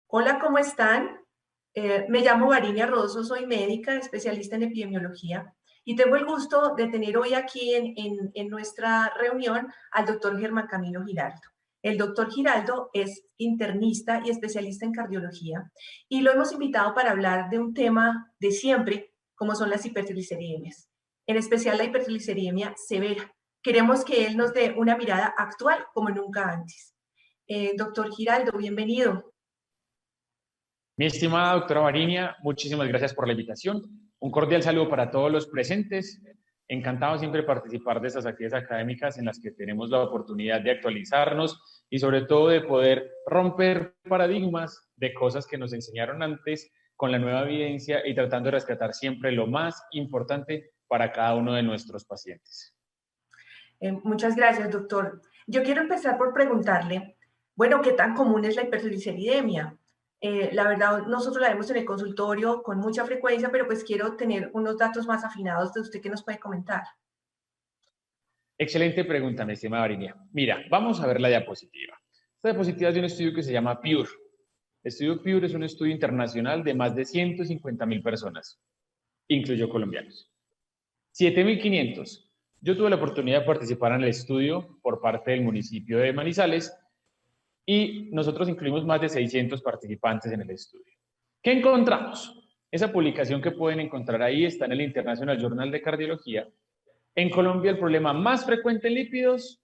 Hola, ¿cómo están? Me llamo Varinia Rosso, soy médica, especialista en epidemiología y tengo el gusto de tener hoy aquí en nuestra reunión al doctor Germán Camilo Giraldo. El doctor Giraldo es internista y especialista en cardiología y lo hemos invitado para hablar de un tema de siempre, como son las hipertrigliceridemias, en especial la hipertrigliceridemia severa. Queremos que él nos dé una mirada actual como nunca antes. Doctor Giraldo, bienvenido. Mi estimada doctora Varinia, muchísimas gracias por la invitación. Un cordial saludo para todos los presentes. Encantado siempre de participar de estas actividades académicas en las que tenemos la oportunidad de actualizarnos y sobre todo de poder romper paradigmas de cosas que nos enseñaron antes con la nueva evidencia y tratando de rescatar siempre lo más importante para cada uno de nuestros pacientes. Muchas gracias, doctor. Yo quiero empezar por preguntarle, bueno, ¿qué tan común es la hipertrigliceridemia? La verdad, nosotros la vemos en el consultorio con mucha frecuencia, pero pues quiero tener unos datos más afinados de usted que nos puede comentar. Excelente pregunta, mi estimada Varinia. Mira, vamos a ver la diapositiva. Esta diapositiva es de un estudio que se llama PURE. El estudio PURE es un estudio internacional de más de 150.000 personas, incluyó colombianos. 7.500. Yo tuve la oportunidad de participar en el estudio por parte del municipio de Manizales y nosotros incluimos más de 600 participantes en el estudio. ¿Qué encontramos? Esa publicación que pueden encontrar ahí está en el International Journal de Cardiología. En Colombia el problema más frecuente en lípidos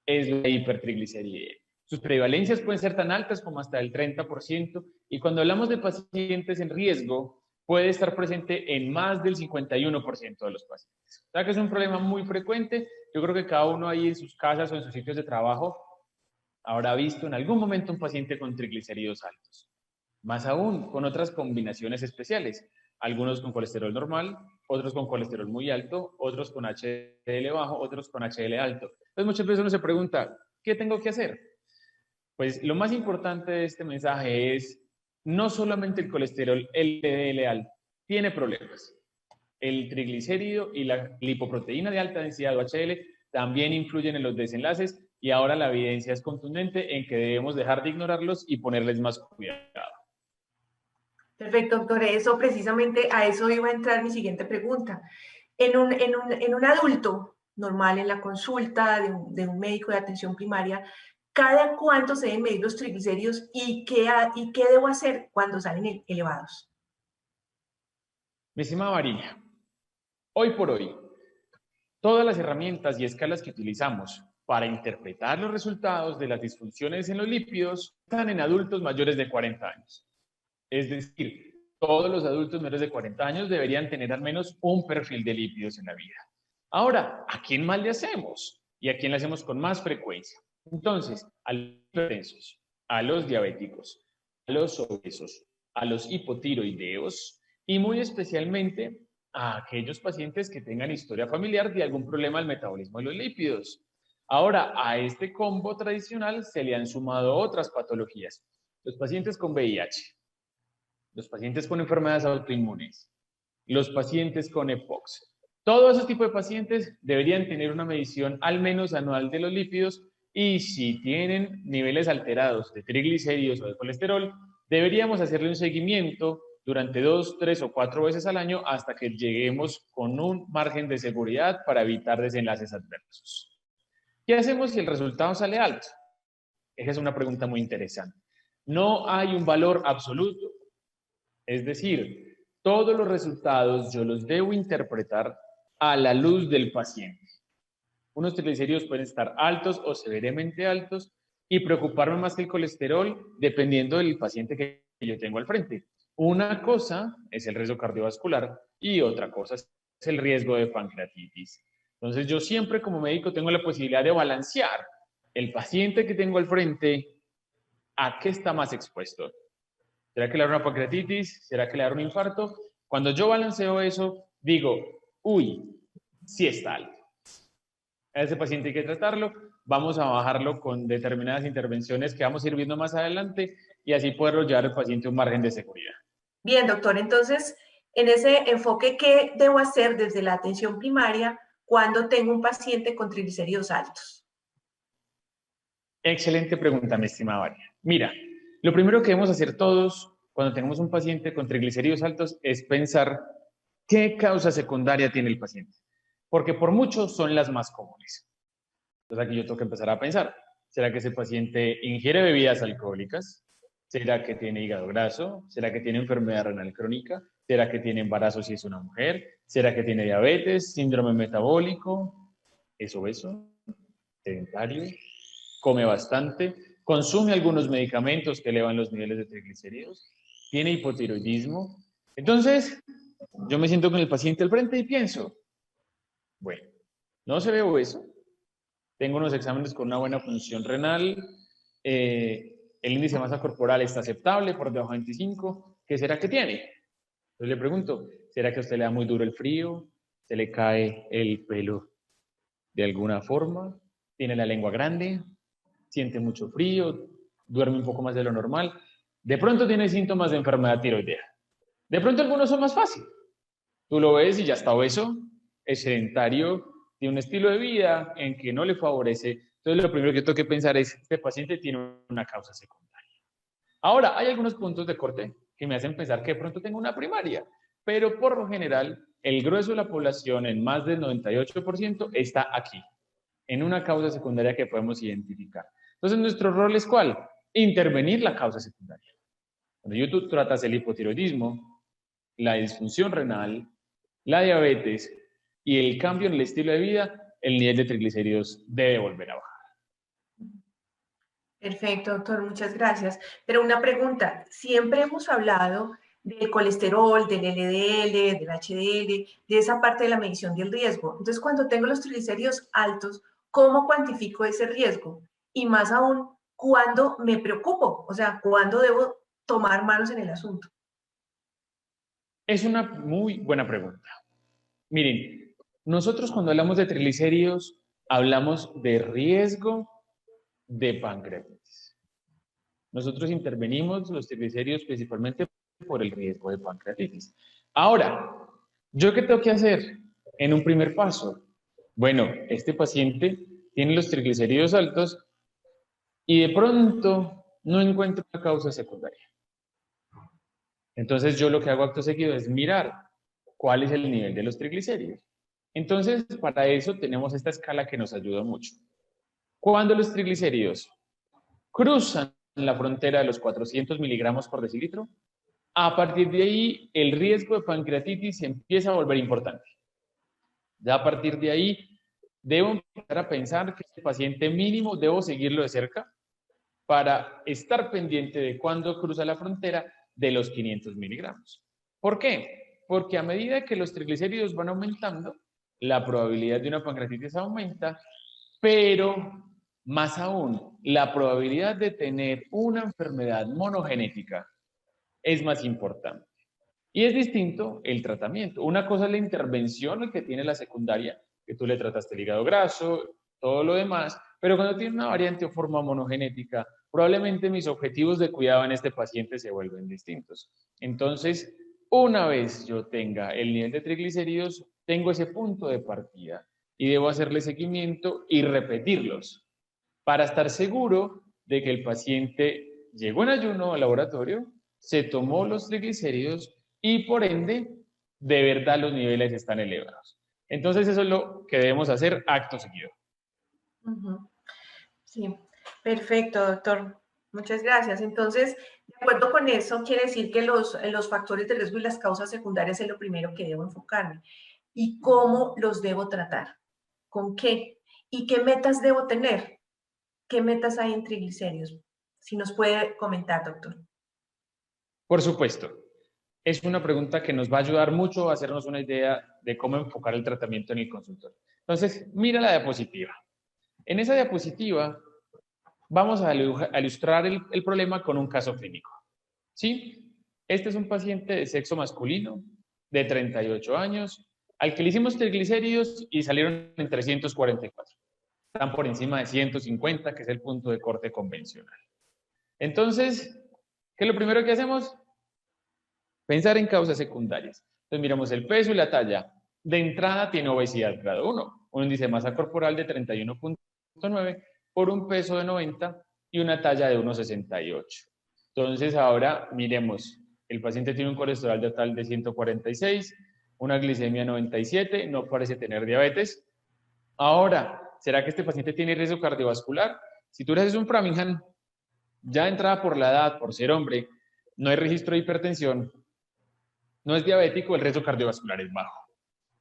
es la hipertrigliceridemia. Sus prevalencias pueden ser tan altas como hasta el 30% y cuando hablamos de pacientes en riesgo puede estar presente en más del 51% de los pacientes. O sea que es un problema muy frecuente. Yo creo que cada uno ahí en sus casas o en sus sitios de trabajo habrá visto en algún momento un paciente con triglicéridos altos. Más aún, con otras combinaciones especiales. Algunos con colesterol normal, otros con colesterol muy alto, otros con HDL bajo, otros con HDL alto. Entonces muchas veces uno se pregunta, ¿qué tengo que hacer? Pues lo más importante de este mensaje es no solamente el colesterol LDL alto tiene problemas. El triglicérido y la lipoproteína de alta densidad o HDL también influyen en los desenlaces y ahora la evidencia es contundente en que debemos dejar de ignorarlos y ponerles más cuidado. Perfecto, doctor. Eso precisamente a eso iba a entrar mi siguiente pregunta. En un adulto normal, en la consulta de un médico de atención primaria, ¿cada cuánto se deben medir los triglicéridos y qué debo hacer cuando salen elevados? Mi estimada Varinia, hoy por hoy, todas las herramientas y escalas que utilizamos para interpretar los resultados de las disfunciones en los lípidos están en adultos mayores de 40 años. Es decir, todos los adultos menores de 40 años deberían tener al menos un perfil de lípidos en la vida. Ahora, ¿a quién más le hacemos? ¿Y a quién le hacemos con más frecuencia? Entonces, a los hipertensos, a los diabéticos, a los obesos, a los hipotiroideos y muy especialmente a aquellos pacientes que tengan historia familiar de algún problema del metabolismo de los lípidos. Ahora, a este combo tradicional se le han sumado otras patologías. Los pacientes con VIH, los pacientes con enfermedades autoinmunes, los pacientes con EPOX. Todos esos tipos de pacientes deberían tener una medición al menos anual de los lípidos y si tienen niveles alterados de triglicéridos o de colesterol, deberíamos hacerle un seguimiento durante 2, 3 o 4 veces al año hasta que lleguemos con un margen de seguridad para evitar desenlaces adversos. ¿Qué hacemos si el resultado sale alto? Esa es una pregunta muy interesante. No hay un valor absoluto. Es decir, todos los resultados yo los debo interpretar a la luz del paciente. Unos triglicéridos pueden estar altos o severamente altos y preocuparme más que el colesterol dependiendo del paciente que yo tengo al frente. Una cosa es el riesgo cardiovascular y otra cosa es el riesgo de pancreatitis. Entonces yo siempre como médico tengo la posibilidad de balancear el paciente que tengo al frente a qué está más expuesto. ¿Será que le da una pancreatitis? ¿Será que le da un infarto? Cuando yo balanceo eso, digo, uy, sí está alto. A ese paciente hay que tratarlo, vamos a bajarlo con determinadas intervenciones que vamos a ir viendo más adelante y así poderlo llevar al paciente a un margen de seguridad. Bien, doctor. Entonces, en ese enfoque, ¿qué debo hacer desde la atención primaria cuando tengo un paciente con triglicéridos altos? Excelente pregunta, mi estimada María. Mira, Lo primero que debemos hacer todos cuando tenemos un paciente con triglicéridos altos es pensar qué causa secundaria tiene el paciente, porque por mucho son las más comunes. Entonces aquí yo tengo que empezar a pensar, ¿será que ese paciente ingiere bebidas alcohólicas? ¿Será que tiene hígado graso? ¿Será que tiene enfermedad renal crónica? ¿Será que tiene embarazo si es una mujer? ¿Será que tiene diabetes, síndrome metabólico? ¿Es obeso? ¿Sedentario? ¿Come bastante? ¿Consume algunos medicamentos que elevan los niveles de triglicéridos? ¿Tiene hipotiroidismo? Entonces, yo me siento con el paciente al frente y pienso, bueno, no se ve obeso, tengo unos exámenes con una buena función renal, el índice de masa corporal está aceptable, por debajo de 25, ¿qué será que tiene? Entonces le pregunto, ¿será que a usted le da muy duro el frío? ¿Se le cae el pelo de alguna forma? ¿Tiene la lengua grande? ¿Siente mucho frío? ¿Duerme un poco más de lo normal? De pronto tiene síntomas de enfermedad tiroidea. De pronto algunos son más fáciles. Tú lo ves y ya está obeso, es sedentario, tiene un estilo de vida en que no le favorece. Entonces, lo primero que tengo que pensar es, este paciente tiene una causa secundaria. Ahora, hay algunos puntos de corte que me hacen pensar que de pronto tengo una primaria, pero por lo general, el grueso de la población, en más del 98%, está aquí, en una causa secundaria que podemos identificar. Entonces, ¿nuestro rol es cuál? Intervenir la causa secundaria. Cuando tú tratas el hipotiroidismo, la disfunción renal, la diabetes y el cambio en el estilo de vida, el nivel de triglicéridos debe volver a bajar. Perfecto, doctor, muchas gracias. Pero una pregunta, siempre hemos hablado del colesterol, del LDL, del HDL, de esa parte de la medición del riesgo. Entonces, cuando tengo los triglicéridos altos, ¿cómo cuantifico ese riesgo? Y más aún, ¿cuándo me preocupo? O sea, ¿cuándo debo tomar manos en el asunto? Es una muy buena pregunta. Miren, nosotros cuando hablamos de triglicéridos, hablamos de riesgo de pancreatitis. Nosotros intervenimos los triglicéridos principalmente por el riesgo de pancreatitis. Ahora, ¿yo qué tengo que hacer en un primer paso? Bueno, este paciente tiene los triglicéridos altos y de pronto no encuentro una causa secundaria. Entonces yo lo que hago acto seguido es mirar cuál es el nivel de los triglicéridos. Entonces, para eso tenemos esta escala que nos ayuda mucho. Cuando los triglicéridos cruzan la frontera de los 400 miligramos por decilitro, a partir de ahí el riesgo de pancreatitis empieza a volver importante. Ya a partir de ahí debo empezar a pensar que este paciente mínimo debo seguirlo de cerca para estar pendiente de cuándo cruza la frontera de los 500 miligramos. ¿Por qué? Porque a medida que los triglicéridos van aumentando, la probabilidad de una pancreatitis aumenta, pero más aún, la probabilidad de tener una enfermedad monogenética es más importante. Y es distinto el tratamiento. Una cosa es la intervención que tiene la secundaria, que tú le trataste el hígado graso, todo lo demás, pero cuando tiene una variante o forma monogenética, probablemente mis objetivos de cuidado en este paciente se vuelven distintos. Entonces, una vez yo tenga el nivel de triglicéridos, tengo ese punto de partida y debo hacerle seguimiento y repetirlos para estar seguro de que el paciente llegó en ayuno al laboratorio, se tomó los triglicéridos y por ende, de verdad los niveles están elevados. Entonces eso es lo que debemos hacer acto seguido. Sí, perfecto, doctor. Muchas gracias. Entonces, de acuerdo con eso, quiere decir que los factores de riesgo y las causas secundarias es lo primero que debo enfocarme. ¿Y cómo los debo tratar? ¿Con qué? ¿Y qué metas debo tener? ¿Qué metas hay en triglicéridos? Si nos puede comentar, doctor. Por supuesto, es una pregunta que nos va a ayudar mucho a hacernos una idea de cómo enfocar el tratamiento en el consultorio. Entonces, mira la diapositiva. En esa diapositiva vamos a ilustrar el problema con un caso clínico. ¿Sí? Este es un paciente de sexo masculino, de 38 años, al que le hicimos triglicéridos y salieron en 344. Están por encima de 150, que es el punto de corte convencional. Entonces, ¿qué es lo primero que hacemos? Pensar en causas secundarias. Entonces miramos el peso y la talla. De entrada tiene obesidad grado 1, un índice de masa corporal de 31.9 por un peso de 90 y una talla de 1,68. Entonces ahora miremos, el paciente tiene un colesterol total de 146, una glicemia 97, no parece tener diabetes. Ahora, ¿será que este paciente tiene riesgo cardiovascular? Si tú le haces un Framingham, ya entrada por la edad, por ser hombre, no hay registro de hipertensión, no es diabético, el riesgo cardiovascular es bajo.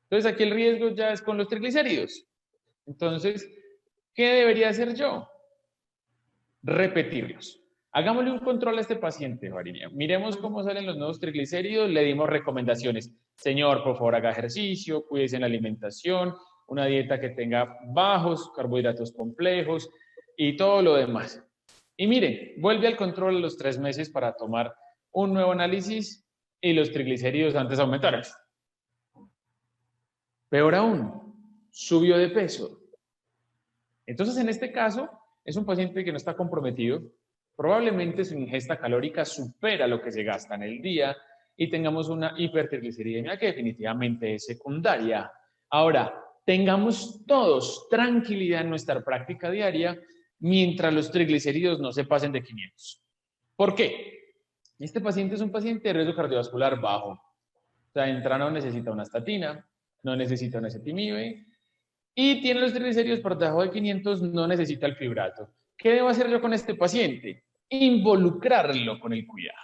Entonces aquí el riesgo ya es con los triglicéridos. Entonces, ¿qué debería hacer yo? Repetirlos. Hagámosle un control a este paciente, Varinia. Miremos cómo salen los nuevos triglicéridos, le dimos recomendaciones. Señor, por favor, haga ejercicio, cuídese en la alimentación, una dieta que tenga bajos carbohidratos complejos y todo lo demás. Y mire, vuelve al control a los 3 meses para tomar un nuevo análisis y los triglicéridos antes aumentaron. Peor aún, subió de peso. Entonces, en este caso, es un paciente que no está comprometido, probablemente su ingesta calórica supera lo que se gasta en el día y tengamos una hipertrigliceridemia que definitivamente es secundaria. Ahora, tengamos todos tranquilidad en nuestra práctica diaria mientras los triglicéridos no se pasen de 500. ¿Por qué? Este paciente es un paciente de riesgo cardiovascular bajo. O sea, de entrada no necesita una estatina, no necesita una ezetimibe, y tiene los triglicéridos por debajo de 500, no necesita el fibrato. ¿Qué debo hacer yo con este paciente? Involucrarlo con el cuidado.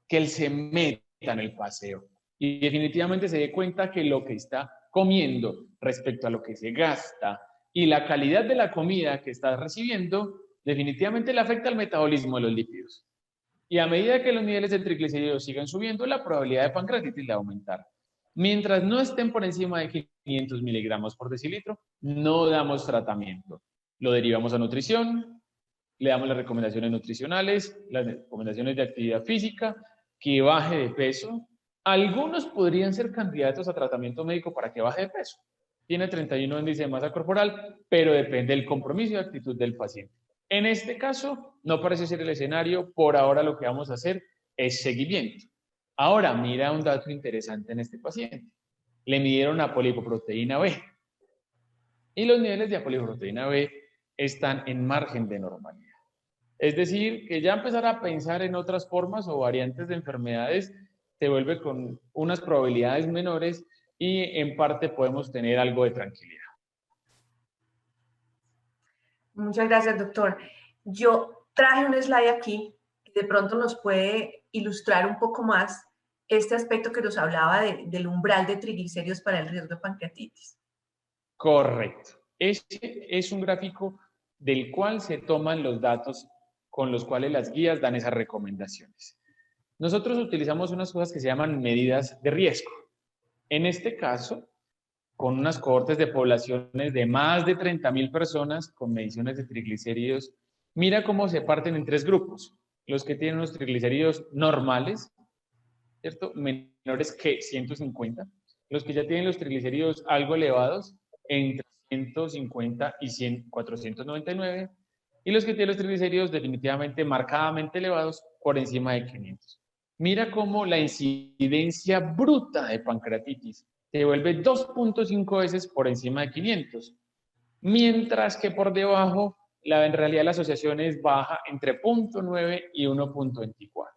Que él se meta en el paseo y definitivamente se dé cuenta que lo que está comiendo respecto a lo que se gasta y la calidad de la comida que está recibiendo definitivamente le afecta al metabolismo de los lípidos. Y a medida que los niveles de triglicéridos sigan subiendo, la probabilidad de pancreatitis va a aumentar. Mientras no estén por encima de 500 miligramos por decilitro, no damos tratamiento. Lo derivamos a nutrición, le damos las recomendaciones nutricionales, las recomendaciones de actividad física, que baje de peso. Algunos podrían ser candidatos a tratamiento médico para que baje de peso. Tiene 31 índice de masa corporal, pero depende del compromiso y actitud del paciente. En este caso, no parece ser el escenario. Por ahora lo que vamos a hacer es seguimiento. Ahora, mira un dato interesante en este paciente. Le midieron apolipoproteína B. Y los niveles de apolipoproteína B están en margen de normalidad. Es decir, que ya empezar a pensar en otras formas o variantes de enfermedades se vuelve con unas probabilidades menores y en parte podemos tener algo de tranquilidad. Muchas gracias, doctor. Yo traje un slide aquí que de pronto nos puede ilustrar un poco más este aspecto que nos hablaba del umbral de triglicéridos para el riesgo de pancreatitis. Correcto. Este es un gráfico del cual se toman los datos con los cuales las guías dan esas recomendaciones. Nosotros utilizamos unas cosas que se llaman medidas de riesgo. En este caso, con unas cohortes de poblaciones de más de 30.000 personas con mediciones de triglicéridos, mira cómo se parten en 3 grupos. Los que tienen unos triglicéridos normales, ¿cierto? Menores que 150. Los que ya tienen los triglicéridos algo elevados, entre 150 y 499. Y los que tienen los triglicéridos definitivamente marcadamente elevados por encima de 500. Mira cómo la incidencia bruta de pancreatitis se vuelve 2.5 veces por encima de 500, mientras que por debajo en realidad la asociación es baja entre 0.9 y 1.24.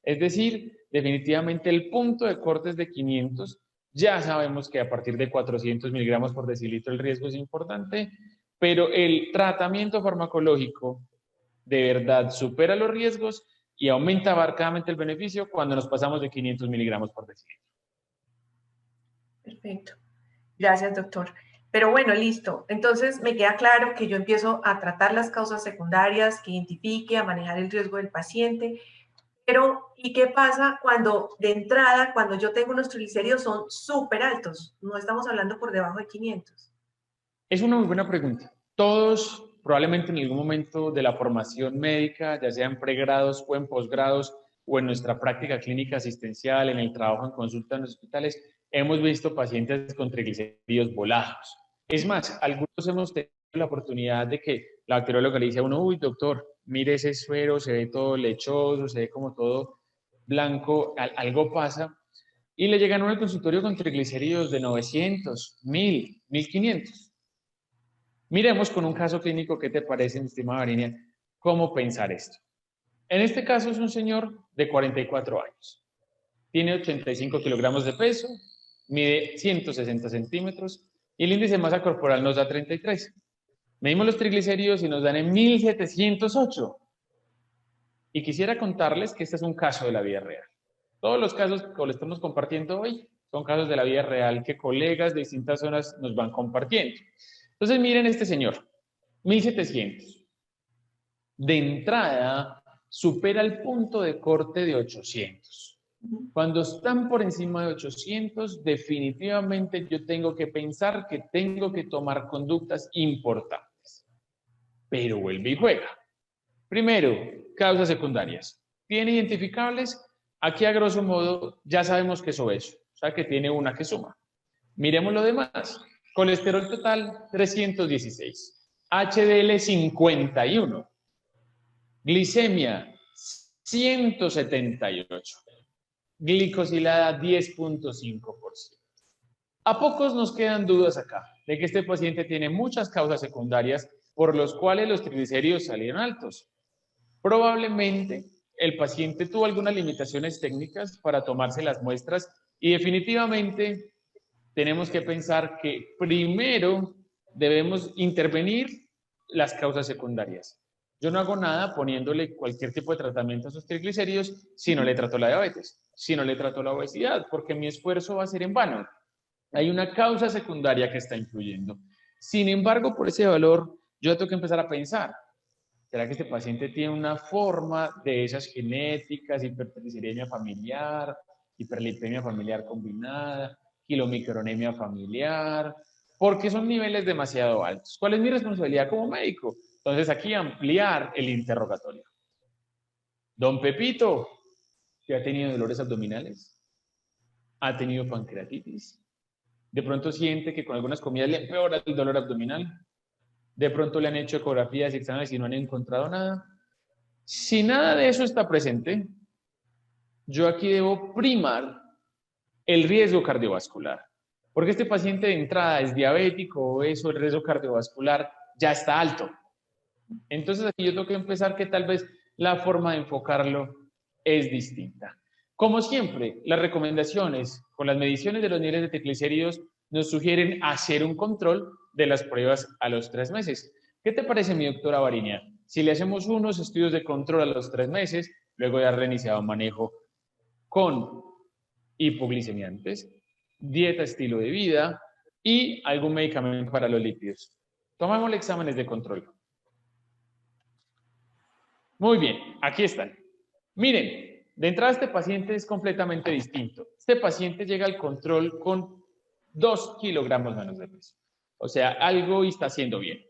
Es decir, definitivamente el punto de corte es de 500. Ya sabemos que a partir de 400 miligramos por decilitro el riesgo es importante, pero el tratamiento farmacológico de verdad supera los riesgos y aumenta marcadamente el beneficio cuando nos pasamos de 500 miligramos por decilitro. Perfecto. Gracias, doctor. Pero bueno, listo. Entonces me queda claro que yo empiezo a tratar las causas secundarias, que identifique, a manejar el riesgo del paciente. Pero, ¿y qué pasa cuando de entrada, cuando yo tengo unos triglicéridos son súper altos? No estamos hablando por debajo de 500. Es una muy buena pregunta. Todos probablemente en algún momento de la formación médica, ya sea en pregrados o en posgrados, o en nuestra práctica clínica asistencial, en el trabajo en consulta en los hospitales, hemos visto pacientes con triglicéridos volados. Es más, algunos hemos tenido la oportunidad de que la bacterióloga le dice a uno, uy, doctor, mire ese suero, se ve todo lechoso, se ve como todo blanco, algo pasa. Y le llegan a uno al consultorio con triglicéridos de 900, 1000, 1500. Miremos con un caso clínico, ¿qué te parece, mi estimada Varinia? ¿Cómo pensar esto? En este caso es un señor de 44 años. Tiene 85 kilogramos de peso, mide 160 centímetros y el índice de masa corporal nos da 33. Medimos los triglicéridos y nos dan en 1708. Y quisiera contarles que este es un caso de la vida real. Todos los casos que les estamos compartiendo hoy son casos de la vida real que colegas de distintas zonas nos van compartiendo. Entonces miren este señor, 1700. De entrada supera el punto de corte de 800. Cuando están por encima de 800, definitivamente yo tengo que pensar que tengo que tomar conductas importantes. Pero vuelve y juega. Primero, causas secundarias. ¿Tiene identificables? Aquí a grosso modo ya sabemos que es obeso, o sea que tiene una que suma. Miremos lo demás. Colesterol total 316, HDL 51, glicemia 178, glicosilada 10.5%. A pocos nos quedan dudas acá de que este paciente tiene muchas causas secundarias por los cuales los triglicéridos salieron altos. Probablemente el paciente tuvo algunas limitaciones técnicas para tomarse las muestras y definitivamente tenemos que pensar que primero debemos intervenir las causas secundarias. Yo no hago nada poniéndole cualquier tipo de tratamiento a sus triglicéridos si no le trato la diabetes, si no le trato la obesidad, porque mi esfuerzo va a ser en vano. Hay una causa secundaria que está influyendo. Sin embargo, por ese valor, yo tengo que empezar a pensar, ¿será que este paciente tiene una forma de esas genéticas, hipertrigliceridemia familiar, hiperlipemia familiar combinada, kilomicronemia familiar? Porque son niveles demasiado altos. ¿Cuál es mi responsabilidad como médico? Entonces aquí ampliar el interrogatorio. Don Pepito, ¿que ha tenido dolores abdominales? ¿Ha tenido pancreatitis? ¿De pronto siente que con algunas comidas le empeora el dolor abdominal? De pronto le han hecho ecografías y exámenes y no han encontrado nada. Si nada de eso está presente, yo aquí debo primar el riesgo cardiovascular. Porque este paciente de entrada es diabético, obeso, el riesgo cardiovascular ya está alto. Entonces aquí yo tengo que empezar que tal vez la forma de enfocarlo es distinta. Como siempre, las recomendaciones con las mediciones de los niveles de triglicéridos nos sugieren hacer un control de las pruebas a los 3 meses. ¿Qué te parece, mi doctora Varinia? Si le hacemos unos estudios de control a los 3 meses, luego de haber reiniciado manejo con hipoglicemiantes, dieta, estilo de vida y algún medicamento para los lípidos. Tomamos exámenes de control. Muy bien, aquí están. Miren, de entrada este paciente es completamente distinto. Este paciente llega al control con 2 kilogramos menos de peso. O sea, algo está haciendo bien.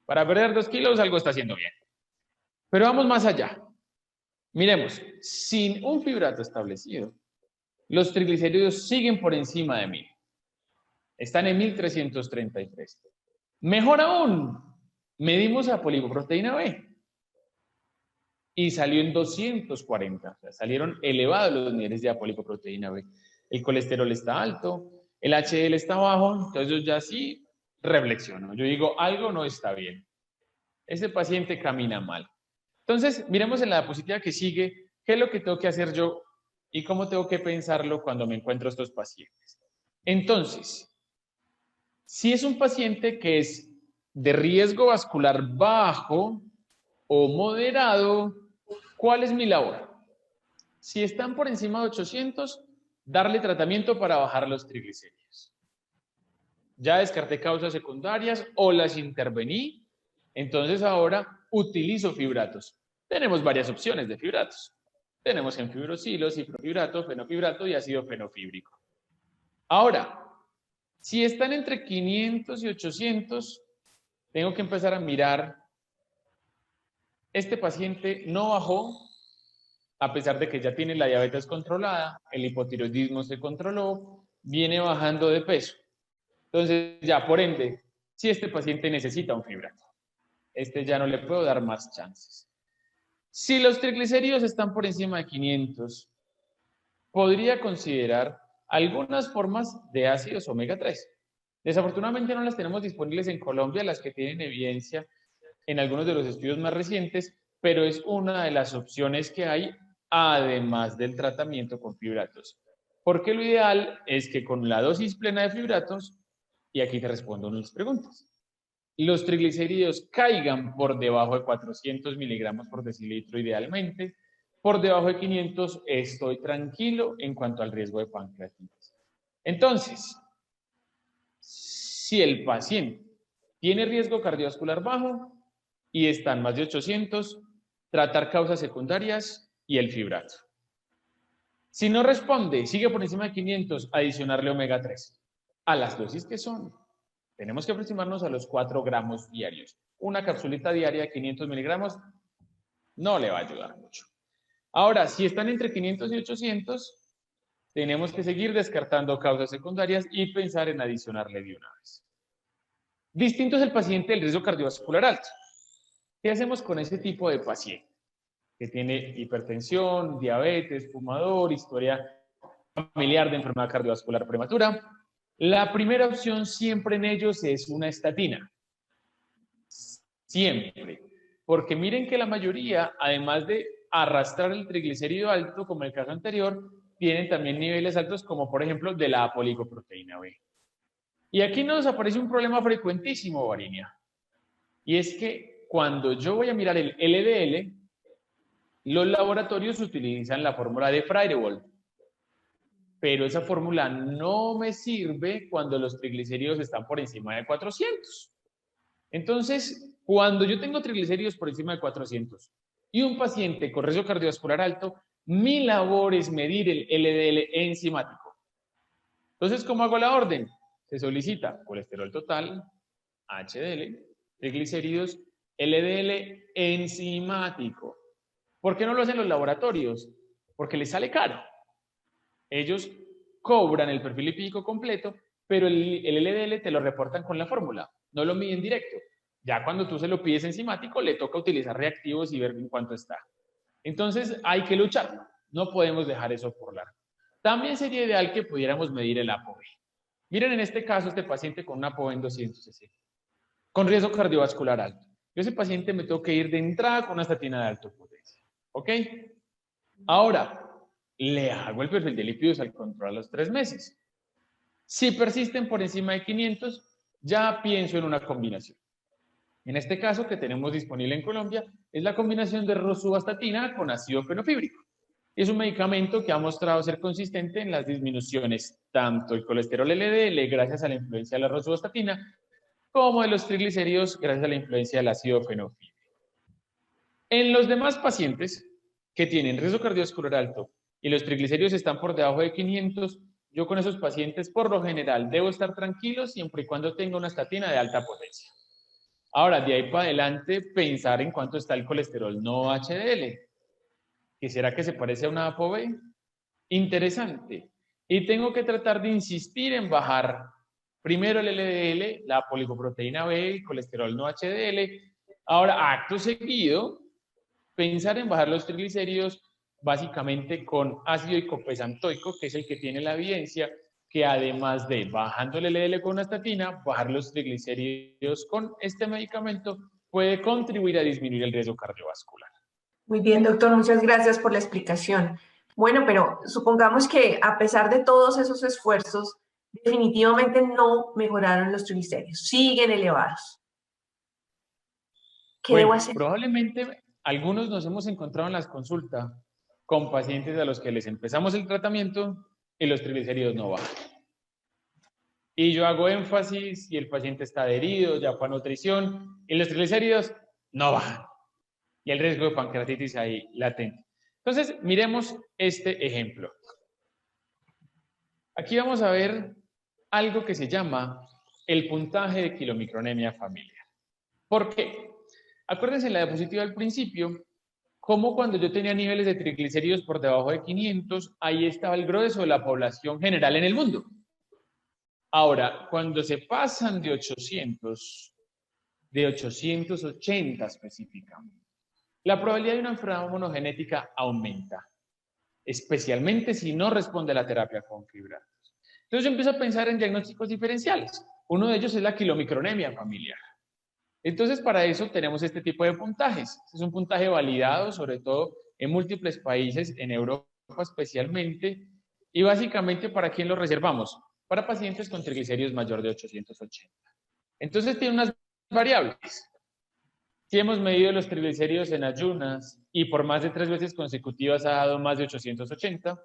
Para perder 2 kilos, algo está haciendo bien. Pero vamos más allá. Miremos, sin un fibrato establecido, los triglicéridos siguen por encima de 1000. Están en 1333. Mejor aún, medimos la poliproteína B y salió en 240. O sea, salieron elevados los niveles de apolipoproteína B. El colesterol está alto, el HDL está bajo, entonces yo ya sí reflexiono. Yo digo, algo no está bien. Ese paciente camina mal. Entonces, miremos en la diapositiva que sigue, qué es lo que tengo que hacer yo y cómo tengo que pensarlo cuando me encuentro estos pacientes. Entonces, si es un paciente que es de riesgo vascular bajo o moderado, ¿cuál es mi labor? Si están por encima de 800, darle tratamiento para bajar los triglicéridos. Ya descarté causas secundarias o las intervení, entonces ahora utilizo fibratos. Tenemos varias opciones de fibratos. Tenemos enfibrosilo, ciprofibrato, fenofibrato y ácido fenofíbrico. Ahora, si están entre 500 y 800, tengo que empezar a mirar. Este paciente no bajó, a pesar de que ya tiene la diabetes controlada, el hipotiroidismo se controló, viene bajando de peso. Entonces, ya por ende, si este paciente necesita un fibrato, este ya no le puedo dar más chances. Si los triglicéridos están por encima de 500, podría considerar algunas formas de ácidos omega 3. Desafortunadamente no las tenemos disponibles en Colombia, las que tienen evidencia en algunos de los estudios más recientes, pero es una de las opciones que hay, además del tratamiento con fibratos. Porque lo ideal es que con la dosis plena de fibratos, y aquí te respondo unas preguntas, los triglicéridos caigan por debajo de 400 miligramos por decilitro idealmente. Por debajo de 500 estoy tranquilo en cuanto al riesgo de pancreatitis. Entonces, si el paciente tiene riesgo cardiovascular bajo y están más de 800, tratar causas secundarias y el fibrato. Si no responde, sigue por encima de 500, adicionarle omega 3 a las dosis que son. Tenemos que aproximarnos a los 4 gramos diarios. Una capsulita diaria de 500 miligramos no le va a ayudar mucho. Ahora, si están entre 500 y 800, tenemos que seguir descartando causas secundarias y pensar en adicionarle de una vez. Distinto es el paciente del riesgo cardiovascular alto. ¿Qué hacemos con ese tipo de paciente? Que tiene hipertensión, diabetes, fumador, historia familiar de enfermedad cardiovascular prematura. La primera opción siempre en ellos es una estatina. Siempre. Porque miren que la mayoría, además de arrastrar el triglicérido alto, como el caso anterior, tienen también niveles altos, como por ejemplo de la apolipoproteína B. Y aquí nos aparece un problema frecuentísimo, Varinia. Y es que cuando yo voy a mirar el LDL, los laboratorios utilizan la fórmula de Freirewold, pero esa fórmula no me sirve cuando los triglicéridos están por encima de 400. Entonces, cuando yo tengo triglicéridos por encima de 400 y un paciente con riesgo cardiovascular alto, mi labor es medir el LDL enzimático. Entonces, ¿cómo hago la orden? Se solicita colesterol total, HDL, triglicéridos, LDL enzimático. ¿Por qué no lo hacen los laboratorios? Porque les sale caro. Ellos cobran el perfil lipídico completo, pero el LDL te lo reportan con la fórmula, no lo miden directo. Ya cuando tú se lo pides enzimático, le toca utilizar reactivos y ver en cuánto está. Entonces hay que lucharlo, no podemos dejar eso por largo. También sería ideal que pudiéramos medir el ApoB. Miren en este caso, este paciente con un ApoB en 260, con riesgo cardiovascular alto. Yo ese paciente me tengo que ir de entrada con una estatina de alta potencia. ¿Ok? Ahora, le hago el perfil de lípidos al control a los 3 meses. Si persisten por encima de 500, ya pienso en una combinación. En este caso que tenemos disponible en Colombia es la combinación de rosuvastatina con ácido fenofíbrico. Es un medicamento que ha mostrado ser consistente en las disminuciones tanto el colesterol LDL gracias a la influencia de la rosuvastatina como de los triglicéridos gracias a la influencia del ácido fenofíbrico. En los demás pacientes que tienen riesgo cardiovascular alto y los triglicéridos están por debajo de 500, yo con esos pacientes por lo general debo estar tranquilo siempre y cuando tenga una estatina de alta potencia. Ahora, de ahí para adelante, pensar en cuánto está el colesterol no HDL. ¿Qué será que se parece a una ApoB? Interesante. Y tengo que tratar de insistir en bajar primero el LDL, la apolipoproteína B, el colesterol no HDL. Ahora, acto seguido, pensar en bajar los triglicéridos básicamente con ácido icopesantoico, que es el que tiene la evidencia que además de bajando el LDL con una estatina, bajar los triglicéridos con este medicamento puede contribuir a disminuir el riesgo cardiovascular. Muy bien, doctor, muchas gracias por la explicación. Bueno, pero supongamos que a pesar de todos esos esfuerzos, definitivamente no mejoraron los triglicéridos, siguen elevados. ¿Qué debo hacer? Probablemente algunos nos hemos encontrado en las consultas con pacientes a los que les empezamos el tratamiento y los triglicéridos no bajan. Y yo hago énfasis y el paciente está adherido, ya fue a nutrición, y los triglicéridos no bajan. Y el riesgo de pancreatitis ahí latente. Entonces, miremos este ejemplo. Aquí vamos a ver algo que se llama el puntaje de kilomicronemia familiar. ¿Por qué? Acuérdense en la diapositiva al principio, como cuando yo tenía niveles de triglicéridos por debajo de 500, ahí estaba el grueso de la población general en el mundo. Ahora, cuando se pasan de 880 específicamente, la probabilidad de una enfermedad monogenética aumenta, especialmente si no responde a la terapia con fibratos. Entonces yo empiezo a pensar en diagnósticos diferenciales. Uno de ellos es la kilomicronemia familiar. Entonces, para eso tenemos este tipo de puntajes. Es un puntaje validado, sobre todo en múltiples países, en Europa especialmente, y básicamente, ¿para quién lo reservamos? Para pacientes con triglicéridos mayor de 880. Entonces, tiene unas variables. Si hemos medido los triglicéridos en ayunas y por más de 3 veces consecutivas ha dado más de 880,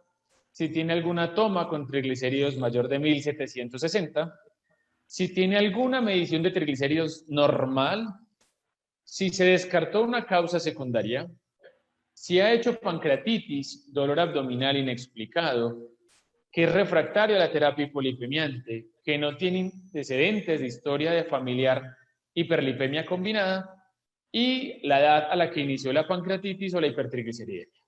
si tiene alguna toma con triglicéridos mayor de 1760, si tiene alguna medición de triglicéridos normal, si se descartó una causa secundaria, si ha hecho pancreatitis, dolor abdominal inexplicado, que es refractario a la terapia hipolipemiante, que no tiene antecedentes de historia de familiar hiperlipemia combinada y la edad a la que inició la pancreatitis o la hipertrigliceridemia.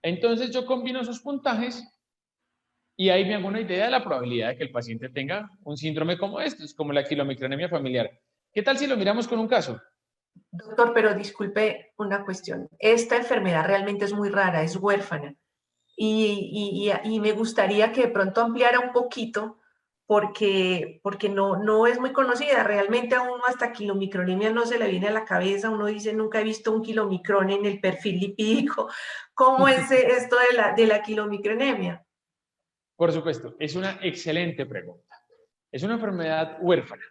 Entonces yo combino esos puntajes y ahí me hago una idea de la probabilidad de que el paciente tenga un síndrome como estos, como la quilomicronemia familiar. ¿Qué tal si lo miramos con un caso? Doctor, pero disculpe una cuestión. Esta enfermedad realmente es muy rara, es huérfana. Y me gustaría que de pronto ampliara un poquito porque no es muy conocida. Realmente a uno hasta kilomicronemia no se le viene a la cabeza. Uno dice, nunca he visto un kilomicrón en el perfil lipídico. ¿Cómo es esto de la kilomicronemia? Por supuesto, es una excelente pregunta. Es una enfermedad huérfana,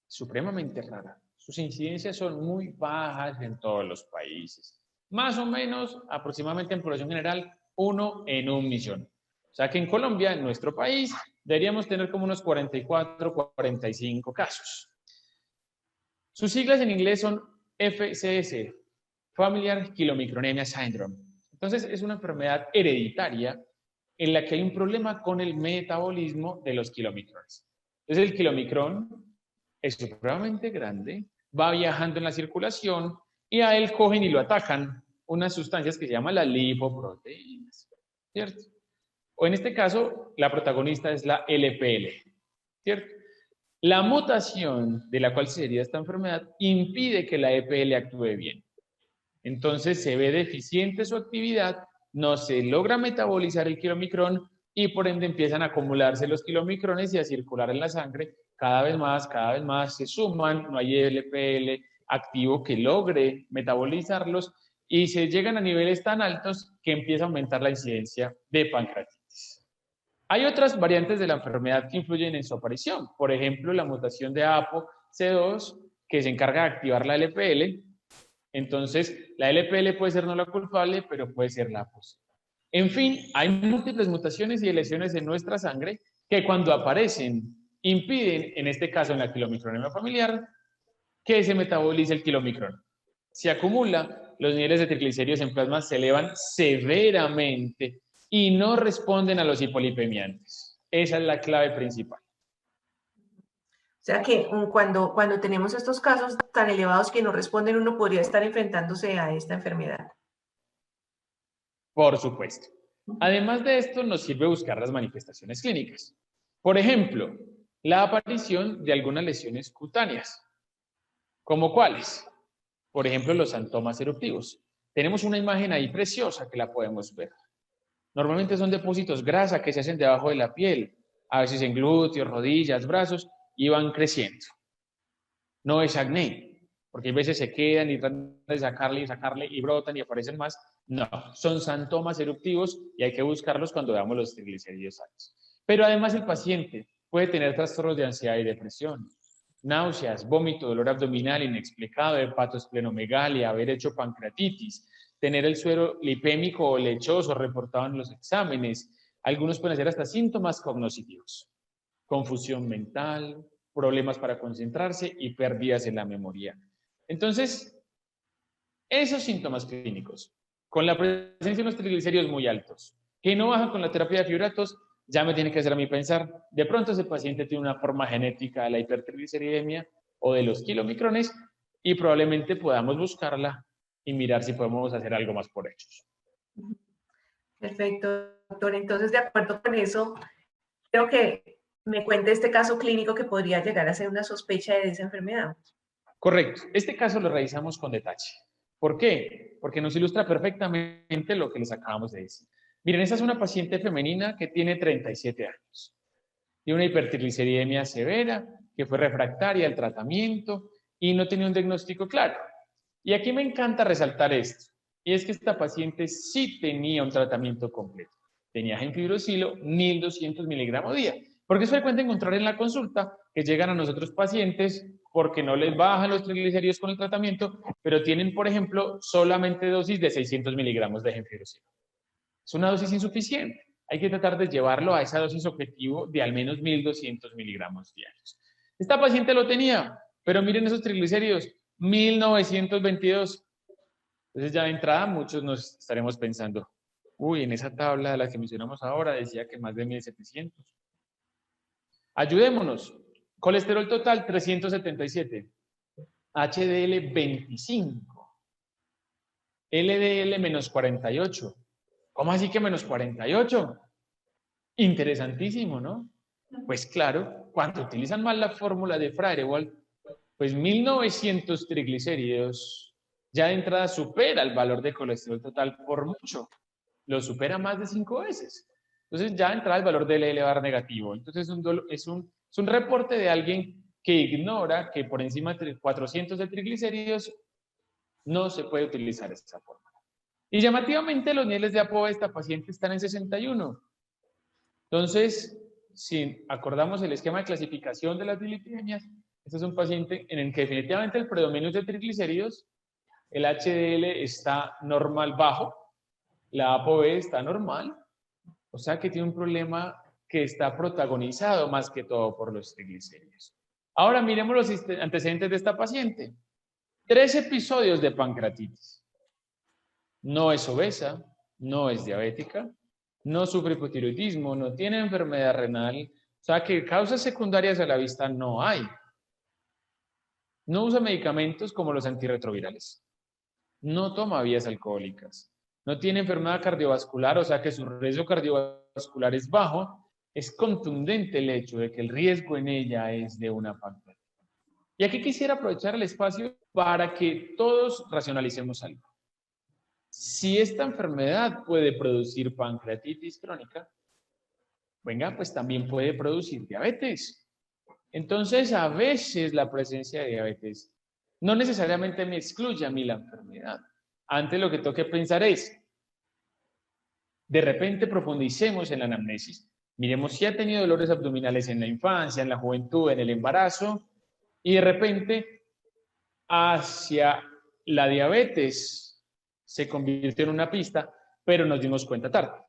supremamente rara. Sus incidencias son muy bajas en todos los países. Más o menos, aproximadamente en población general, 1 en 1.000.000. O sea que en Colombia, en nuestro país, deberíamos tener como unos 44, 45 casos. Sus siglas en inglés son FCS, Familiar Chylomicronemia Syndrome. Entonces, es una enfermedad hereditaria en la que hay un problema con el metabolismo de los kilomicrones. Entonces, el kilomicrón es supremamente grande, va viajando en la circulación y a él cogen y lo atacan unas sustancias que se llaman las lipoproteínas, ¿cierto? O en este caso, la protagonista es la LPL, ¿cierto? La mutación de la cual sería esta enfermedad impide que la EPL actúe bien. Entonces se ve deficiente su actividad, no se logra metabolizar el kilomicrón y por ende empiezan a acumularse los kilomicrones y a circular en la sangre cada vez más, se suman, no hay LPL activo que logre metabolizarlos y se llegan a niveles tan altos que empieza a aumentar la incidencia de pancreatitis. Hay otras variantes de la enfermedad que influyen en su aparición, por ejemplo, la mutación de ApoC2, que se encarga de activar la LPL. Entonces, la LPL puede ser no la culpable, pero puede ser la posible. En fin, hay múltiples mutaciones y lesiones en nuestra sangre que cuando aparecen impiden, en este caso en la kilomicronemia familiar, que se metabolice el kilomicrón. Se acumula, los niveles de triglicéridos en plasma se elevan severamente y no responden a los hipolipemiantes. Esa es la clave principal. O sea que cuando tenemos estos casos tan elevados que no responden, uno podría estar enfrentándose a esta enfermedad. Por supuesto. Además de esto, nos sirve buscar las manifestaciones clínicas. Por ejemplo, la aparición de algunas lesiones cutáneas. ¿Como cuáles? Por ejemplo, los santomas eruptivos. Tenemos una imagen ahí preciosa que la podemos ver. Normalmente son depósitos grasa que se hacen debajo de la piel, a veces en glúteos, rodillas, brazos, y van creciendo. No es acné, porque a veces se quedan y tratan de sacarle y brotan y aparecen más. No, son santomas eruptivos y hay que buscarlos cuando veamos los triglicéridos altos. Pero además el paciente puede tener trastornos de ansiedad y depresión, náuseas, vómito, dolor abdominal inexplicado, hepatosplenomegalia, haber hecho pancreatitis, tener el suero lipémico o lechoso reportado en los exámenes. Algunos pueden ser hasta síntomas cognitivos, confusión mental, problemas para concentrarse y pérdidas en la memoria. Entonces, esos síntomas clínicos, con la presencia de unos triglicéridos muy altos, que no bajan con la terapia de fibratos, ya me tiene que hacer a mí pensar, de pronto ese paciente tiene una forma genética de la hipertrigliceridemia o de los kilomicrones y probablemente podamos buscarla y mirar si podemos hacer algo más por ellos. Perfecto, doctor. Entonces, de acuerdo con eso, creo que me cuente este caso clínico que podría llegar a ser una sospecha de esa enfermedad. Correcto. Este caso lo revisamos con detalle. ¿Por qué? Porque nos ilustra perfectamente lo que les acabamos de decir. Miren, esta es una paciente femenina que tiene 37 años. Tiene una hipertrigliceridemia severa, que fue refractaria al tratamiento y no tenía un diagnóstico claro. Y aquí me encanta resaltar esto, y es que esta paciente sí tenía un tratamiento completo. Tenía gemfibrosilo 1200 miligramos día, porque es frecuente encontrar en la consulta que llegan a nosotros pacientes porque no les bajan los triglicéridos con el tratamiento, pero tienen, por ejemplo, solamente dosis de 600 miligramos de gemfibrosilo. Es una dosis insuficiente. Hay que tratar de llevarlo a esa dosis objetivo de al menos 1200 miligramos diarios. Esta paciente lo tenía, pero miren esos triglicéridos, 1922. Entonces ya de entrada muchos nos estaremos pensando, uy, en esa tabla de la que mencionamos ahora decía que más de 1700. Ayudémonos. Colesterol total 377, HDL 25, LDL menos 48. ¿Cómo así que menos 48? Interesantísimo, ¿no? Pues claro, cuando utilizan mal la fórmula de Firewall, pues 1900 triglicéridos ya de entrada supera el valor de colesterol total por mucho. Lo supera más de 5 veces. Entonces ya de entrada el valor del LDL negativo. Entonces es un reporte de alguien que ignora que por encima de 400 de triglicéridos no se puede utilizar esa fórmula. Y llamativamente los niveles de ApoB de esta paciente están en 61. Entonces, si acordamos el esquema de clasificación de las dislipidemias, este es un paciente en el que definitivamente el predominio es de triglicéridos, el HDL está normal bajo, la ApoB está normal, o sea que tiene un problema que está protagonizado más que todo por los triglicéridos. Ahora miremos los antecedentes de esta paciente. 3 episodios de pancreatitis. No es obesa, no es diabética, no sufre hipotiroidismo, no tiene enfermedad renal, o sea que causas secundarias a la vista no hay. No usa medicamentos como los antirretrovirales. No toma vías alcohólicas. No tiene enfermedad cardiovascular, o sea que su riesgo cardiovascular es bajo. Es contundente el hecho de que el riesgo en ella es de una pancreatitis. Y aquí quisiera aprovechar el espacio para que todos racionalicemos algo. Si esta enfermedad puede producir pancreatitis crónica, venga, pues también puede producir diabetes. Entonces, a veces la presencia de diabetes no necesariamente me excluye a mí la enfermedad. Antes lo que tengo que pensar es, de repente profundicemos en la anamnesis. Miremos si ha tenido dolores abdominales en la infancia, en la juventud, en el embarazo, y de repente hacia la diabetes se convirtió en una pista, pero nos dimos cuenta tarde.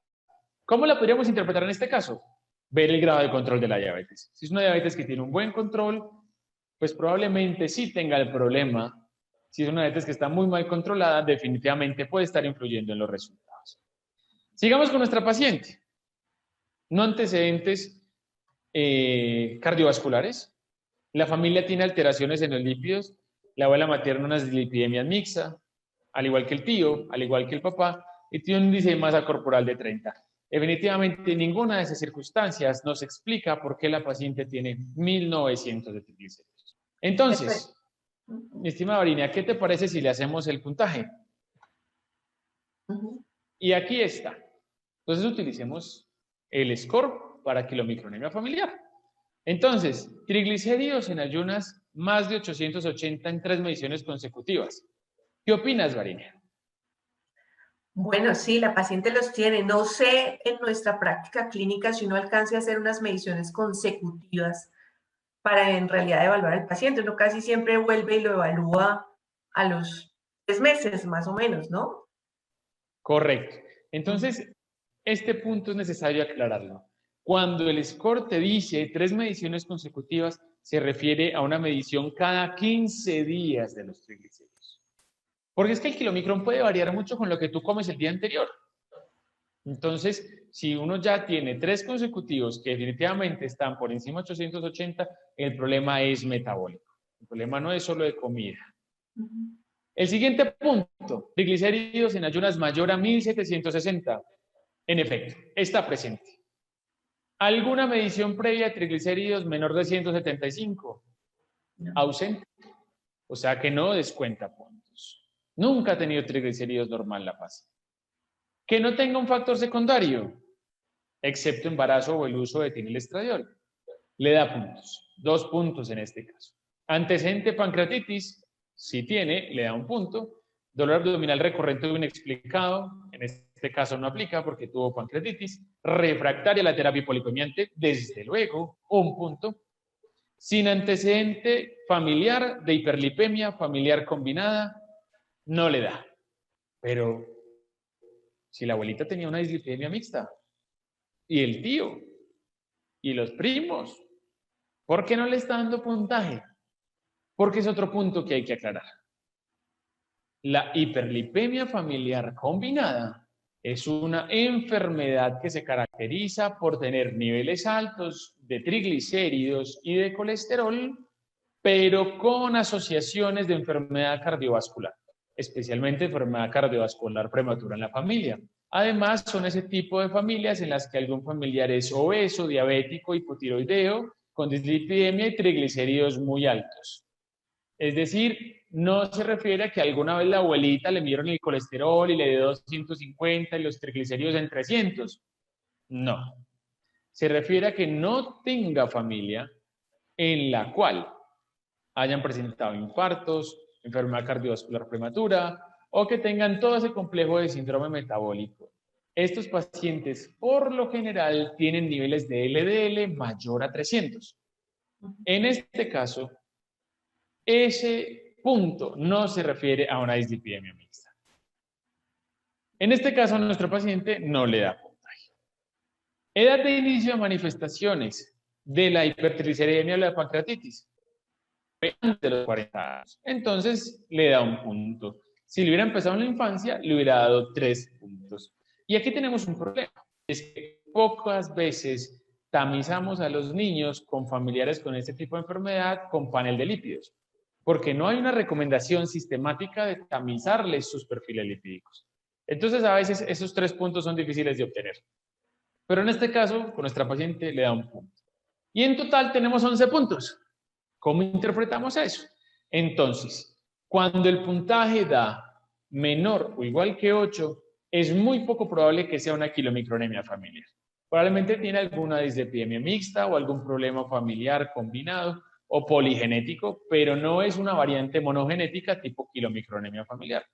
¿Cómo la podríamos interpretar en este caso? Ver el grado de control de la diabetes. Si es una diabetes que tiene un buen control, pues probablemente sí tenga el problema. Si es una diabetes que está muy mal controlada, definitivamente puede estar influyendo en los resultados. Sigamos con nuestra paciente. No antecedentes cardiovasculares. La familia tiene alteraciones en los lípidos. La abuela materna una dislipidemia mixta, al igual que el tío, al igual que el papá, y tiene un índice de masa corporal de 30. Definitivamente ninguna de esas circunstancias nos explica por qué la paciente tiene 1900 de triglicéridos. Entonces, mi estimada Varinia, ¿qué te parece si le hacemos el puntaje? Y aquí está. Entonces utilicemos el score para kilomicronemia familiar. Entonces, triglicéridos en ayunas más de 880 en 3 mediciones consecutivas. ¿Qué opinas, Varinia? Bueno, sí, la paciente los tiene. No sé en nuestra práctica clínica si uno alcance a hacer unas mediciones consecutivas para en realidad evaluar al paciente. Uno casi siempre vuelve y lo evalúa a los 3 meses, más o menos, ¿no? Correcto. Entonces, este punto es necesario aclararlo. Cuando el score te dice 3 mediciones consecutivas, se refiere a una medición cada 15 días de los triglicéridos. Porque es que el kilomicrón puede variar mucho con lo que tú comes el día anterior. Entonces, si uno ya tiene 3 consecutivos que definitivamente están por encima de 880, el problema es metabólico. El problema no es solo de comida. El siguiente punto, triglicéridos en ayunas mayor a 1760. En efecto, está presente. ¿Alguna medición previa de triglicéridos menor de 175? Ausente. O sea que no descuenta puntos. Nunca ha tenido triglicéridos normal la paciente. Que no tenga un factor secundario, excepto embarazo o el uso de etilestradiol, le da puntos. 2 puntos en este caso. Antecedente pancreatitis, si tiene, le da un punto. Dolor abdominal recurrente o inexplicado, en este caso no aplica porque tuvo pancreatitis. Refractaria a la terapia polipemiante, desde luego, un punto. Sin antecedente familiar de hiperlipemia familiar combinada, no le da. Pero si la abuelita tenía una dislipidemia mixta, y el tío, y los primos, ¿por qué no le está dando puntaje? Porque es otro punto que hay que aclarar. La hiperlipemia familiar combinada es una enfermedad que se caracteriza por tener niveles altos de triglicéridos y de colesterol, pero con asociaciones de enfermedad cardiovascular, especialmente enfermedad cardiovascular prematura en la familia. Además, son ese tipo de familias en las que algún familiar es obeso, diabético, hipotiroideo, con dislipidemia y triglicéridos muy altos. Es decir, no se refiere a que alguna vez la abuelita le midieron el colesterol y le dio 250 y los triglicéridos en 300. No. Se refiere a que no tenga familia en la cual hayan presentado infartos, enfermedad cardiovascular prematura o que tengan todo ese complejo de síndrome metabólico. Estos pacientes, por lo general, tienen niveles de LDL mayor a 300. En este caso, ese punto no se refiere a una dislipidemia mixta. En este caso, a nuestro paciente no le da puntaje. Edad de inicio de manifestaciones de la hipertrigliceridemia o la pancreatitis. Antes de los 40 años. Entonces, le da un punto. Si le hubiera empezado en la infancia, le hubiera dado 3 puntos. Y aquí tenemos un problema. Es que pocas veces tamizamos a los niños con familiares con este tipo de enfermedad con panel de lípidos, porque no hay una recomendación sistemática de tamizarles sus perfiles lipídicos. Entonces, a veces esos 3 puntos son difíciles de obtener. Pero en este caso, con nuestra paciente le da un punto. Y en total tenemos 11 puntos. ¿Cómo interpretamos eso? Entonces, cuando el puntaje da menor o igual que 8, es muy poco probable que sea una quilomicronemia familiar. Probablemente tiene alguna dislipidemia mixta o algún problema familiar combinado o poligenético, pero no es una variante monogenética tipo quilomicronemia familiar.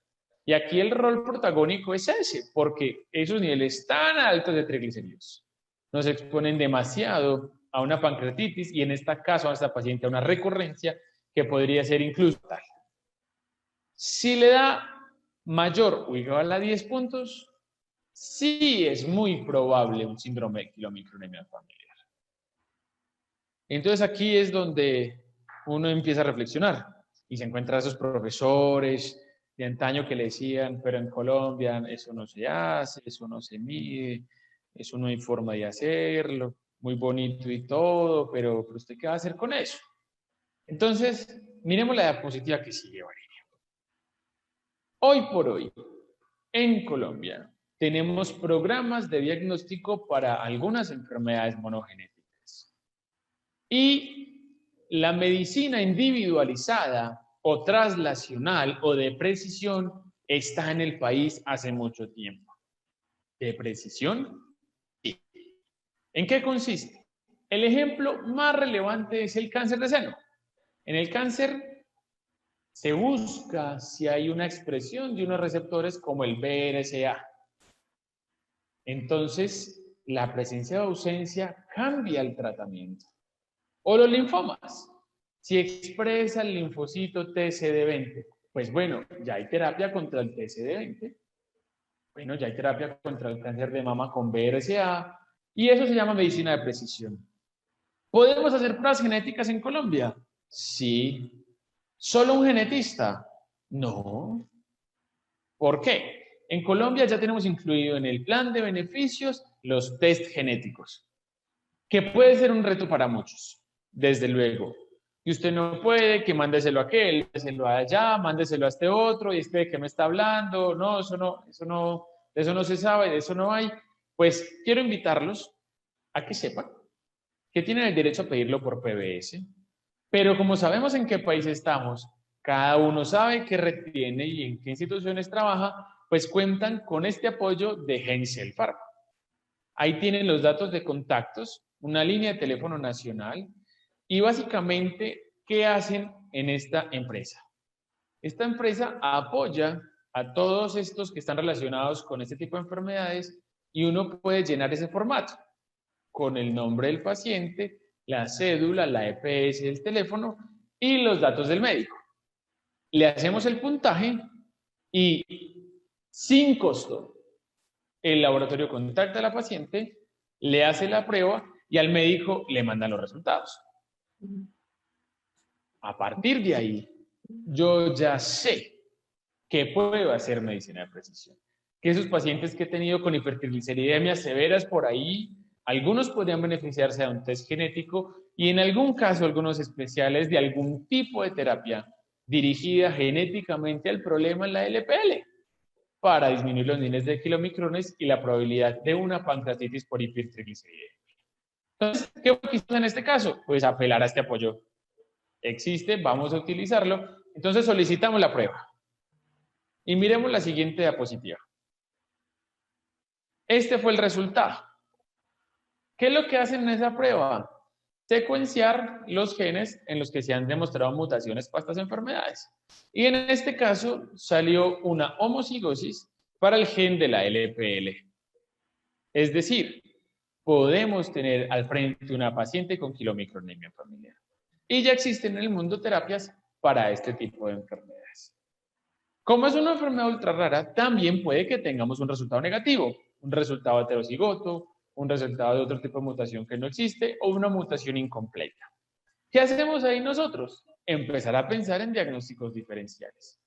Y aquí el rol protagónico es ese, porque esos niveles tan altos de triglicéridos nos exponen demasiado a una pancreatitis y en este caso a esta paciente a una recurrencia que podría ser incluso tal. Si le da mayor o igual a 10 puntos, sí es muy probable un síndrome de quilomicronemia familiar. Entonces aquí es donde uno empieza a reflexionar y se encuentra a esos profesores de antaño que le decían, pero en Colombia eso no se hace, eso no se mide, eso no hay forma de hacerlo, muy bonito y todo, pero ¿usted qué va a hacer con eso? Entonces, miremos la diapositiva que sigue, Valeria. Hoy por hoy, en Colombia, tenemos programas de diagnóstico para algunas enfermedades monogenéticas. Y la medicina individualizada o traslacional o de precisión está en el país hace mucho tiempo. ¿De precisión? Sí. ¿En qué consiste? El ejemplo más relevante es el cáncer de seno. En el cáncer se busca si hay una expresión de unos receptores como el BRCA. Entonces, la presencia o ausencia cambia el tratamiento. O los linfomas. Si expresa el linfocito TCD20, pues bueno, ya hay terapia contra el TCD20. Bueno, ya hay terapia contra el cáncer de mama con BRCA. Y eso se llama medicina de precisión. ¿Podemos hacer pruebas genéticas en Colombia? Sí. ¿Solo un genetista? No. ¿Por qué? En Colombia ya tenemos incluido en el plan de beneficios los test genéticos, que puede ser un reto para muchos, desde luego. Y usted no puede, que mándeselo a aquel, mándeselo a allá, mándeselo a este otro, y este de qué me está hablando, no, de eso no se sabe, de eso no hay. Pues quiero invitarlos a que sepan que tienen el derecho a pedirlo por PBS, pero como sabemos en qué país estamos, cada uno sabe qué red tiene y en qué instituciones trabaja, pues cuentan con este apoyo de Gencel Pharma. Ahí tienen los datos de contactos, una línea de teléfono nacional y básicamente, ¿qué hacen en esta empresa. Esta empresa apoya a todos estos que están relacionados con este tipo de enfermedades y uno puede llenar ese formato con el nombre del paciente, la cédula, la EPS, el teléfono y los datos del médico. Le hacemos el puntaje y sin costo el laboratorio contacta a la paciente, le hace la prueba y al médico le mandan los resultados. A partir de ahí, yo ya sé que puedo hacer medicina de precisión. Que esos pacientes que he tenido con hipertrigliceridemias severas por ahí, algunos podrían beneficiarse de un test genético y en algún caso, algunos especiales de algún tipo de terapia dirigida genéticamente al problema en la LPL para disminuir los niveles de kilomicrones y la probabilidad de una pancreatitis por hipertrigliceridemia. Entonces, ¿qué quizás en este caso? Pues apelar a este apoyo. Existe, vamos a utilizarlo. Entonces solicitamos la prueba. Y miremos la siguiente diapositiva. Este fue el resultado. ¿Qué es lo que hacen en esa prueba? Secuenciar los genes en los que se han demostrado mutaciones para estas enfermedades. Y en este caso salió una homocigosis para el gen de la LPL. Es decir, podemos tener al frente una paciente con quilomicronemia familiar. Y ya existen en el mundo terapias para este tipo de enfermedades. Como es una enfermedad ultra rara, también puede que tengamos un resultado negativo, un resultado heterocigoto, un resultado de otro tipo de mutación que no existe o una mutación incompleta. ¿Qué hacemos ahí nosotros? Empezar a pensar en diagnósticos diferenciales.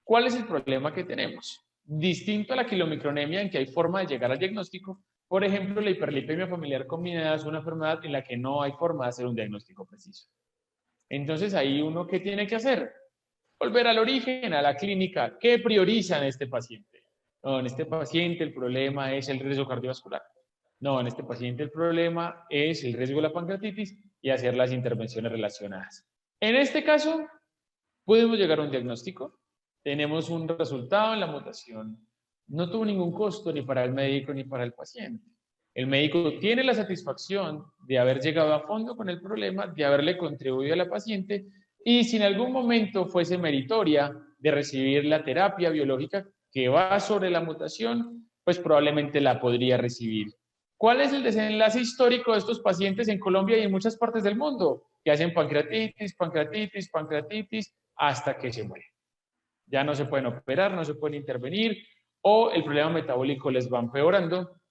¿Cuál es el problema que tenemos? Distinto a la quilomicronemia en que hay forma de llegar al diagnóstico, por ejemplo, la hiperlipemia familiar combinada es una enfermedad en la que no hay forma de hacer un diagnóstico preciso. Entonces, ahí uno, ¿qué tiene que hacer? Volver al origen, a la clínica. ¿Qué prioriza en este paciente? No, en este paciente el problema es el riesgo cardiovascular. No, en este paciente el problema es el riesgo de la pancreatitis y hacer las intervenciones relacionadas. En este caso, podemos llegar a un diagnóstico. Tenemos un resultado en la mutación. No tuvo ningún costo ni para el médico ni para el paciente. El médico tiene la satisfacción de haber llegado a fondo con el problema, de haberle contribuido a la paciente y si en algún momento fuese meritoria de recibir la terapia biológica que va sobre la mutación, pues probablemente la podría recibir. ¿Cuál es el desenlace histórico de estos pacientes en Colombia y en muchas partes del mundo? Que hacen pancreatitis, pancreatitis, pancreatitis, hasta que se mueren. Ya no se pueden operar, no se pueden intervenir, o el problema metabólico les va empeorando,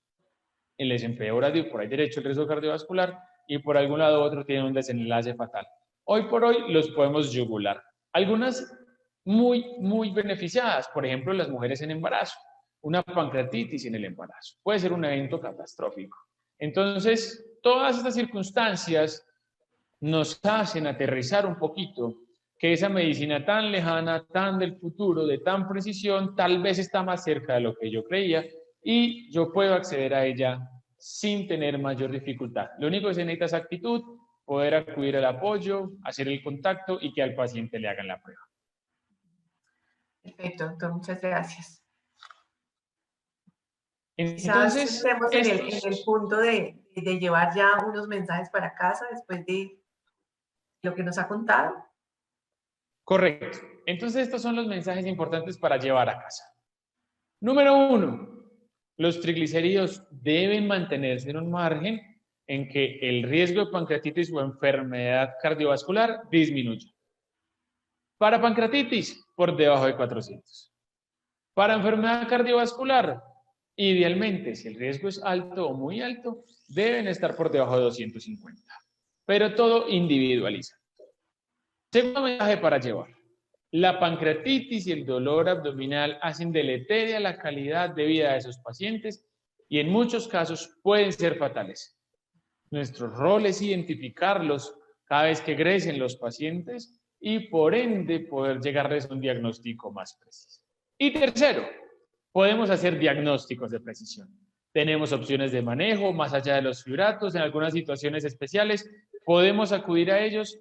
y les empeora por ahí derecho el riesgo cardiovascular, y por algún lado u otro tienen un desenlace fatal. Hoy por hoy los podemos yugular. Algunas muy beneficiadas, por ejemplo, las mujeres en embarazo. Una pancreatitis en el embarazo puede ser un evento catastrófico. Entonces, todas estas circunstancias nos hacen aterrizar un poquito que esa medicina tan lejana, tan del futuro, de tan precisión, tal vez está más cerca de lo que yo creía y yo puedo acceder a ella sin tener mayor dificultad. Lo único que se necesita es actitud, poder acudir al apoyo, hacer el contacto y que al paciente le hagan la prueba. Perfecto, doctor, muchas gracias. Entonces, quizás estemos en el punto de llevar ya unos mensajes para casa después de lo que nos ha contado. Correcto. Entonces, estos son los mensajes importantes para llevar a casa. Número 1, los triglicéridos deben mantenerse en un margen en que el riesgo de pancreatitis o enfermedad cardiovascular disminuya. Para pancreatitis, por debajo de 400. Para enfermedad cardiovascular, idealmente, si el riesgo es alto o muy alto, deben estar por debajo de 250. Pero todo individualiza. Segundo mensaje para llevar. La pancreatitis y el dolor abdominal hacen deletérea la calidad de vida de esos pacientes y en muchos casos pueden ser fatales. Nuestro rol es identificarlos cada vez que egresen los pacientes y por ende poder llegarles a un diagnóstico más preciso. Y tercero, podemos hacer diagnósticos de precisión. Tenemos opciones de manejo más allá de los fibratos, en algunas situaciones especiales podemos acudir a ellos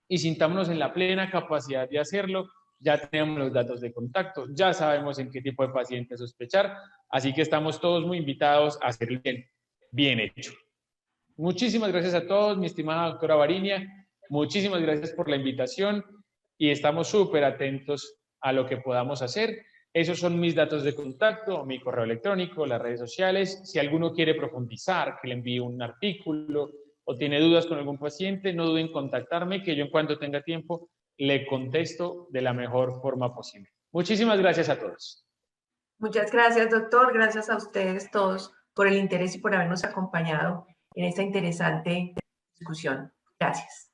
y sintámonos en la plena capacidad de hacerlo. Ya tenemos los datos de contacto, ya sabemos en qué tipo de paciente sospechar, así que estamos todos muy invitados a hacer bien hecho. Muchísimas gracias a todos, mi estimada doctora Variña, muchísimas gracias por la invitación y estamos súper atentos a lo que podamos hacer. Esos son mis datos de contacto, mi correo electrónico, las redes sociales. Si alguno quiere profundizar, que le envíe un artículo o tiene dudas con algún paciente, no duden en contactarme, que yo en cuanto tenga tiempo le contesto de la mejor forma posible. Muchísimas gracias a todos. Muchas gracias, doctor. Gracias a ustedes todos por el interés y por habernos acompañado en esta interesante discusión. Gracias.